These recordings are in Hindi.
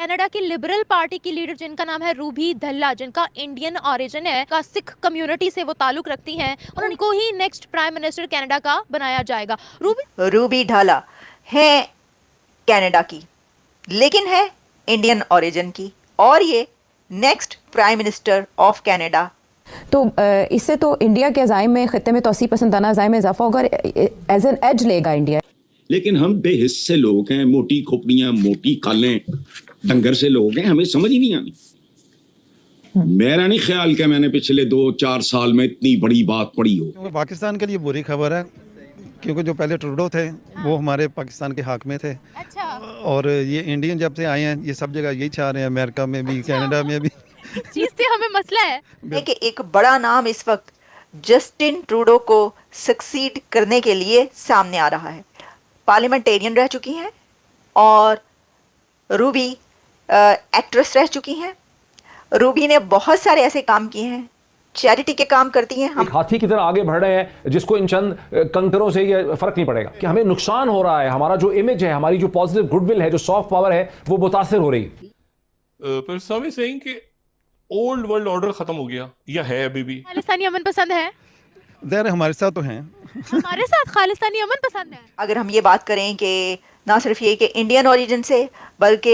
कनाडा की लिबरल पार्टी की लीडर जिनका नाम है रूबी धल्ला, जिनका इंडियन ओरिजिन है, का सिख कम्युनिटी से वो ताल्लुक रखती हैं, उनको ही नेक्स्ट प्राइम मिनिस्टर कनाडा का बनाया जाएगा। रूबी ढाला है कनाडा की, लेकिन है इंडियन ओरिजिन की, और ये next prime minister of Canada. तो इससे तो इंडिया के अज़ाइम में खत्ते में तो 80% दाना अज़ाइम में इजाफा होगा, एज एन एज लेगा इंडिया। लेकिन हम बेहिस्से लोग हैं, मोटी खोपड़ियां, मोटी कालें, डंगर से लोग हैं, हमें समझ ही नहीं आनी। मेरा नहीं ख्याल कि मैंने पिछले 2-4 साल में इतनी बड़ी बात पढ़ी हो। पाकिस्तान के लिए बुरी खबर है, क्योंकि जो पहले ट्रूडो थे वो हमारे पाकिस्तान के हक में थे। अच्छा। और ये इंडियन जब से आए हैं ये सब जगह यही चाह रहे हैं, अमेरिका में भी, कनाडा में भी। चीज से हमें मसला है कि एक बड़ा नाम इस वक्त जस्टिन ट्रूडो को सक्सीड करने के लिए सामने आ रहा है। पार्लियामेंटेरियन रह चुकी हैं और रूबी एक्ट्रेस रह चुकी हैं। रूबी ने बहुत सारे ऐसे काम किए हैं, चैरिटी के काम करती हैं। हम हाथी की तरह आगे बढ़ रहे हैं, जिसको इन चंद कंकरों से ये फर्क नहीं पड़ेगा कि हमें नुकसान हो रहा है, हमारा जो इमेज है, हमारी जो पॉजिटिव गुडविल है, जो सॉफ्ट पावर है, वो मुतासिर हो रही है। पर सब ये सेइंग कि ओल्ड वर्ल्ड ऑर्डर खत्म हो गया या है अभी भी? खालिस्तानी अमन पसंद है, ज़ाहिर हमारे साथ तो हैं। हमारे साथ खालिस्तानी अमन पसंद है। अगर हम ये बात करें कि ना सिर्फ ये कि इंडियन ओरिजिन से बल्कि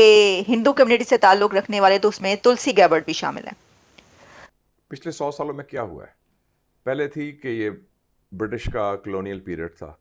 हिंदू कम्युनिटी से ताल्लुक़ रखने वाले, तो उसमें तुलसी गैबर्ट भी शामिल है। पिछले 100 सालों में क्या हुआ है? पहले थी कि ये ब्रिटिश का कॉलोनियल पीरियड था।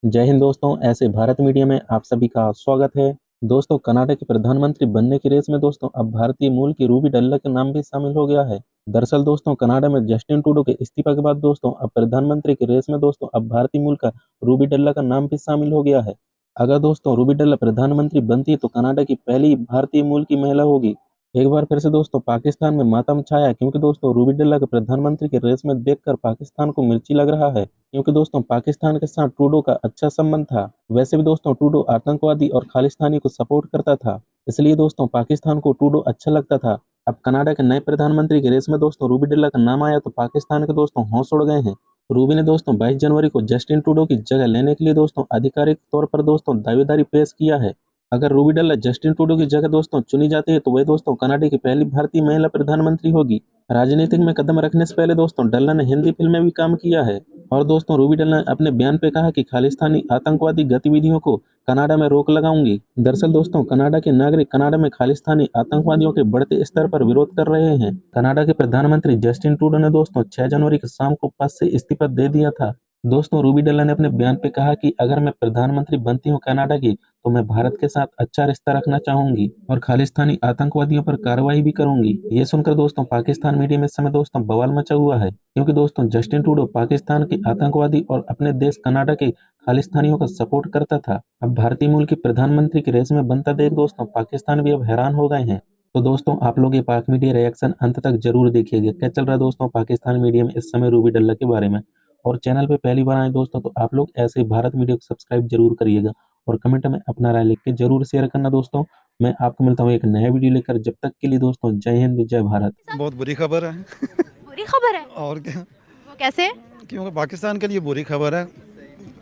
जय हिंद दोस्तों, ऐसे भारत मीडिया में आप सभी का स्वागत है। दोस्तों, कनाडा के प्रधानमंत्री बनने की रेस में दोस्तों अब भारतीय मूल की रूबी ढल्ला का नाम भी शामिल हो गया है। दरअसल दोस्तों, कनाडा में जस्टिन ट्रूडो के इस्तीफा के बाद दोस्तों अब प्रधानमंत्री की रेस में दोस्तों अब भारतीय मूल का रूबी ढल्ला का नाम भी शामिल हो गया है। अगर दोस्तों रूबी ढल्ला प्रधानमंत्री बनती है तो कनाडा की पहली भारतीय मूल की महिला होगी। एक बार फिर से दोस्तों पाकिस्तान में मातम छाया, क्योंकि दोस्तों रूबी ढल्ला के प्रधानमंत्री की रेस में देखकर पाकिस्तान को मिर्ची लग रहा है, क्योंकि दोस्तों पाकिस्तान के साथ ट्रूडो का अच्छा संबंध था। वैसे भी दोस्तों ट्रूडो आतंकवादी और खालिस्तानी को सपोर्ट करता था, इसलिए दोस्तों पाकिस्तान को ट्रूडो अच्छा लगता था। अब कनाडा के नए प्रधानमंत्री की रेस में दोस्तों रूबी ढल्ला का नाम आया तो पाकिस्तान के दोस्तों होश उड़ गए हैं। रूबी ने दोस्तों 22 जनवरी को जस्टिन ट्रूडो की जगह लेने के लिए दोस्तों आधिकारिक तौर पर दोस्तों दावेदारी पेश किया है। अगर रूबी ढल्ला जस्टिन ट्रूडो की जगह दोस्तों चुनी जाती है तो वह दोस्तों कनाडा की पहली भारतीय महिला प्रधानमंत्री होगी। राजनीतिक में कदम रखने से पहले दोस्तों ढल्ला ने हिंदी फिल्म में भी काम किया है। और दोस्तों रूबी ढल्ला ने अपने बयान पे कहा कि खालिस्तानी आतंकवादी गतिविधियों को कनाडा में रोक लगाऊंगी। दरअसल दोस्तों कनाडा के नागरिक कनाडा में खालिस्तानी आतंकवादियों के बढ़ते स्तर पर विरोध कर रहे हैं। कनाडा के प्रधानमंत्री जस्टिन ट्रूडो ने दोस्तों 6 जनवरी को शाम को पद से इस्तीफा दे दिया था। दोस्तों रूबी ढल्ला ने अपने बयान पे कहा कि अगर मैं प्रधानमंत्री बनती हूँ कनाडा की तो मैं भारत के साथ अच्छा रिश्ता रखना चाहूंगी और खालिस्तानी आतंकवादियों पर कार्रवाई भी करूंगी। ये सुनकर दोस्तों पाकिस्तान मीडिया में इस समय दोस्तों बवाल मचा हुआ है, क्योंकि दोस्तों जस्टिन ट्रूडो पाकिस्तान के आतंकवादी और अपने देश कनाडा के खालिस्तानियों का सपोर्ट करता था। अब भारतीय मूल की प्रधानमंत्री की रेस में बनता देख दोस्तों पाकिस्तान भी अब हैरान हो गए हैं। तो दोस्तों आप लोग ये पाक मीडिया रिएक्शन अंत तक जरूर देखिएगा, क्या चल रहा है दोस्तों पाकिस्तान मीडिया में इस समय रूबी ढल्ला के बारे में। और चैनल पे पहली बार आए दोस्तों तो आप लोग ऐसे भारत मीडिया को सब्सक्राइब जरूर करिएगा और कमेंट में अपना राय लिख के जरूर शेयर करना। दोस्तों मैं आपको मिलता हूँ एक नया वीडियो लेकर, जब तक के लिए दोस्तों जय हिंद जय भारत। बहुत बुरी खबर है। बुरी खबर है और क्या? वो कैसे? क्योंकि पाकिस्तान के लिए बुरी खबर है,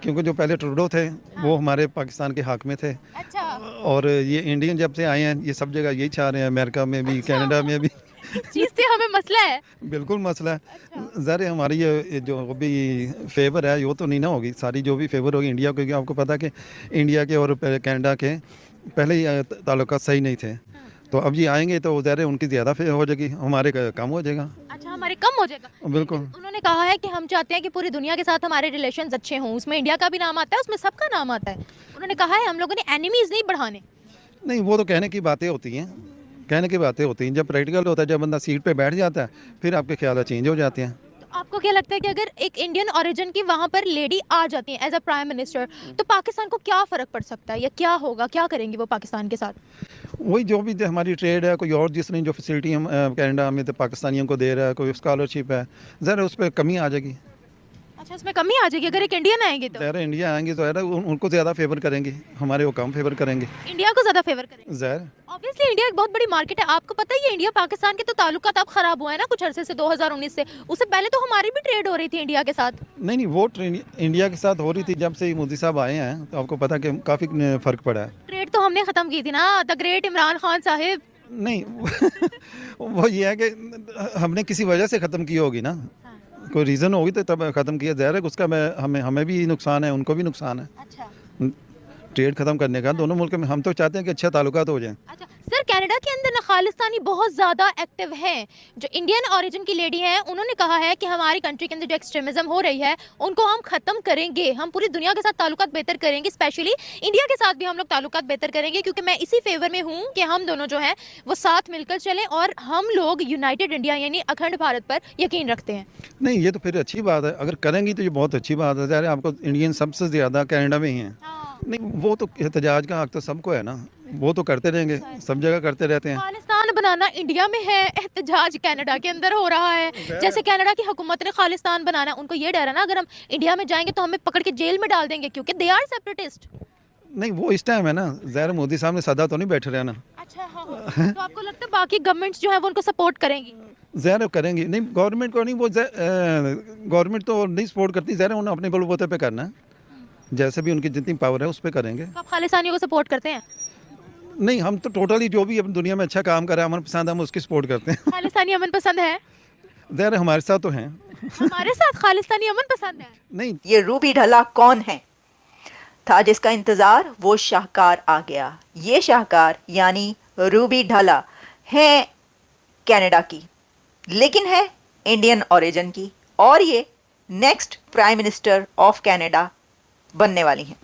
क्योंकि जो पहले ट्रूडो थे वो हमारे पाकिस्तान के हक में थे। अच्छा। और ये इंडियन जब से आए हैं ये सब जगह यही चाह रहे हैं, अमेरिका में भी, कनाडा में भी। चीज से हमें मसला है। बिल्कुल मसला है। ज़ाहिर हमारी ये जो भी फेवर है वो तो नहीं ना होगी, सारी जो भी फेवर होगी इंडिया को, क्योंकि आपको पता है कि इंडिया के और कनाडा के पहले ही ताल्लुकात सही नहीं थे, तो अब ये आएंगे तो ज़ाहिर उनकी ज़्यादा फेवर हो जाएगी, हमारे कम हो जाएगा। अच्छा, हमारे कम हो जाएगा। बिल्कुल। उन्होंने कहा है कि हम चाहते हैं कि पूरी दुनिया के साथ हमारे रिलेशंस अच्छे हों, उसमें इंडिया का भी नाम आता है, उसमें सबका नाम आता है। उन्होंने कहा है हम लोगों ने एनिमीज नहीं बढ़ाने। नहीं, वो तो कहने की बातें होती हैं, कहने की बातें होती हैं। जब प्रैक्टिकल होता है, जब बंदा सीट पे बैठ जाता है, फिर आपके ख्याल चेंज हो जाते हैं। तो आपको क्या लगता है कि अगर एक इंडियन ओरिजिन की वहाँ पर लेडी आ जाती है एज अ प्राइम मिनिस्टर, तो पाकिस्तान को क्या फ़र्क पड़ सकता है या क्या होगा, क्या करेंगी वो पाकिस्तान के साथ? वही जो भी हमारी ट्रेड है, कोई और जिसने जो फैसिलिटी हम कनाडा में तो पाकिस्तानियों को दे रहा है, कोई स्कॉलरशिप है, ज़रा उस पर कमी आ जाएगी। अच्छा, उसमें कमी आ जाएगी अगर एक इंडियन आएंगे तो? ज़रा इंडिया आएंगे तो उनको ज़्यादा फेवर करेंगे, हमारे वो कम फेवर करेंगे। इंडिया को ज़्यादा फेवर करेंगे ज़रा ऑब्वियसली। इंडिया एक बहुत बड़ी मार्केट है, आपको पता ही है। इंडिया पाकिस्तान के तो ताल्लुकात अब खराब हुआ है ना कुछ अरसे से, 2019 से। उससे पहले तो हमारी भी ट्रेड हो रही थी इंडिया के साथ। नहीं, वो ट्रेड इंडिया के साथ हो रही थी जब से मोदी साहब आए हैं, तो आपको पता कि काफ़ी फ़र्क पड़ा है। ट्रेड तो हमने ख़त्म की थी ना, द ग्रेट इमरान खान साहिब। नहीं वो ये है कि हमने किसी वजह से ख़त्म की होगी ना, कोई रीज़न होगी तो तब ख़त्म किया। ज़ाहिर है कि उसका हमें भी नुकसान है, उनको भी नुकसान है। अच्छा ट्रेड ख़त्म करने का दोनों मुल्क में हम तो चाहते हैं कि अच्छा ताल्लुकात हो जाएं। अच्छा सर, कनाडा के अंदर ना खालिस्तानी बहुत ज़्यादा एक्टिव हैं। जो इंडियन ओरिजिन की लेडी हैं, उन्होंने कहा है कि हमारी कंट्री के अंदर जो एक्सट्रीमिज्म हो रही है उनको हम ख़त्म करेंगे, हम पूरी दुनिया के साथ ताल्लुकात बेहतर करेंगे, स्पेशली इंडिया के साथ भी हम लोग ताल्लुकात बेहतर करेंगे, क्योंकि मैं इसी फेवर में हूँ कि हम दोनों जो हैं वो साथ मिलकर चलें और हम लोग यूनाइटेड इंडिया यानी अखंड भारत पर यकीन रखते हैं। नहीं, ये तो फिर अच्छी बात है, अगर करेंगी तो ये बहुत अच्छी बात है। ज़ाहिर है आपको इंडियन सबसे ज़्यादा कनाडा में ही हैं। नहीं, वो तो एहतजाज का हक तो सबको है ना, वो तो करते रहेंगे, सब जगह करते रहते हैं। खालिस्तान बनाना इंडिया में है, एहतजाज कनाडा के अंदर हो रहा है। जैसे कनाडा की हुकूमत ने खालिस्तान बनाना, उनको ये डर है ना अगर हम इंडिया में जाएंगे तो हमें पकड़ के जेल में डाल देंगे, क्योंकि दे आर सेपरेटिस्ट। नहीं, वो इस टाइम है ना, ज़ाहिर मोदी साहब ने सदा तो नहीं बैठे रहना। अच्छा हाँ, तो आपको लगता है बाकी गवर्नमेंट्स जो है वो उनको सपोर्ट करेंगी? ज़ाहिर करेंगी, नहीं गवर्नमेंट को नहीं, वो गवर्नमेंट तो नहीं सपोर्ट करती, ज़ाहिर उन्हें अपने बलबूते पे करना है, जैसे भी उनकी जितनी पावर है उस पर करेंगे। तो आप खालिस्तानियों को सपोर्ट करते हैं? नहीं, हम तो टोटली जो भी अपनी दुनिया में अच्छा काम कर रहा है, हमें पसंद है, हम उसकी सपोर्ट करते हैं। खालिस्तानी अमन पसंद है? ज़ाहिर हमारे साथ तो हैं। हमारे साथ खालिस्तानी अमन पसंद है? नहीं, ये रूबी ढला कौन है था जिसका इंतजार, वो शाहकार आ गया। ये शाहकार यानी रूबी ढला है कनाडा की, लेकिन है इंडियन ओरिजिन की, और ये next prime minister of Canada बनने वाली हैं।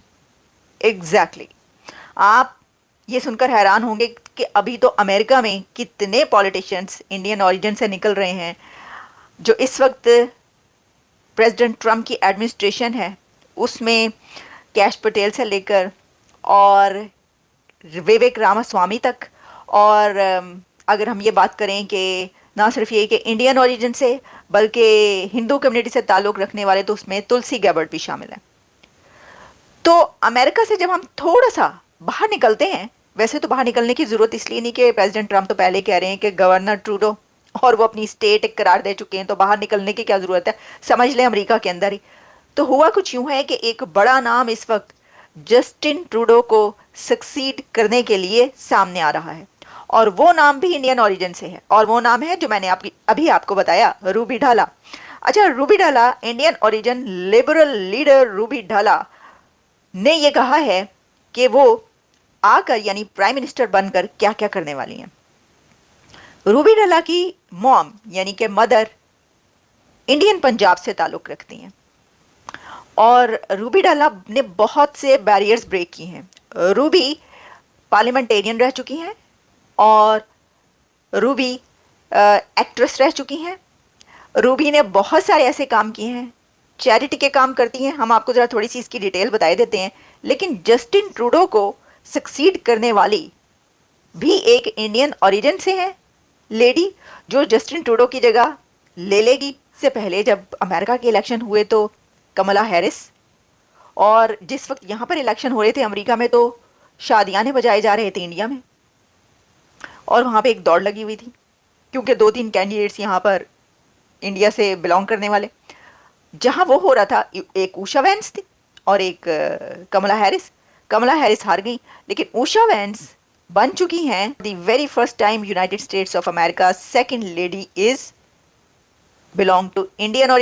एग्जैक्टली आप ये सुनकर हैरान होंगे कि अभी तो अमेरिका में कितने पॉलिटिशियंस इंडियन ओरिजिन से निकल रहे हैं। जो इस वक्त प्रेसिडेंट ट्रम्प की एडमिनिस्ट्रेशन है उसमें कैश पटेल से लेकर और विवेक रामास्वामी तक, और अगर हम ये बात करें कि ना सिर्फ ये कि इंडियन ओरिजिन से बल्कि हिंदू कम्युनिटी से ताल्लुक़ रखने वाले, तो उसमें तुलसी गैबर्ट भी शामिल है। तो अमेरिका से जब हम थोड़ा सा बाहर निकलते हैं, वैसे तो बाहर निकलने की ज़रूरत इसलिए नहीं कि प्रेसिडेंट ट्रम्प तो पहले कह रहे हैं कि गवर्नर ट्रूडो और वो अपनी स्टेट एक करार दे चुके हैं, तो बाहर निकलने की क्या ज़रूरत है, समझ लें अमेरिका के अंदर ही। तो हुआ कुछ यूँ है कि एक बड़ा नाम इस वक्त जस्टिन ट्रूडो को सक्सीड करने के लिए सामने आ रहा है, और वो नाम भी इंडियन ओरिजिन से है, और वो नाम है जो मैंने अभी आपको बताया, रूबी ढाला। अच्छा, रूबी ढाला, Indian origin liberal leader Ruby ढाला ने ये कहा है कि वो आकर यानी प्राइम मिनिस्टर बनकर क्या क्या करने वाली हैं। रूबी ढाला की मॉम यानी कि मदर इंडियन पंजाब से ताल्लुक़ रखती हैं, और रूबी ढाला ने बहुत से बैरियर्स ब्रेक किए हैं। रूबी पार्लियामेंटेरियन रह चुकी हैं, और रूबी एक्ट्रेस रह चुकी हैं। रूबी ने बहुत सारे ऐसे काम किए हैं, चैरिटी के काम करती हैं। हम आपको ज़रा थोड़ी सी इसकी डिटेल बता देते हैं। लेकिन जस्टिन ट्रूडो को सक्सीड करने वाली भी एक इंडियन ओरिजिन से है लेडी, जो जस्टिन ट्रूडो की जगह ले लेगी। से पहले जब अमेरिका के इलेक्शन हुए तो कमला हैरिस, और जिस वक्त यहाँ पर इलेक्शन हो रहे थे अमेरिका में, तो शादियाने बजाए जा रहे थे इंडिया में, और वहाँ पे एक दौड़ लगी हुई थी, क्योंकि 2-3 कैंडिडेट्स यहाँ पर इंडिया से बिलोंग करने वाले, जहाँ वो हो रहा था, एक उषा वैंस थी और एक कमला हैरिस। कमला हैरिस हार गई, लेकिन उषा वैंस बन चुकी हैं the very first time United States of America second lady is belong to Indian origin.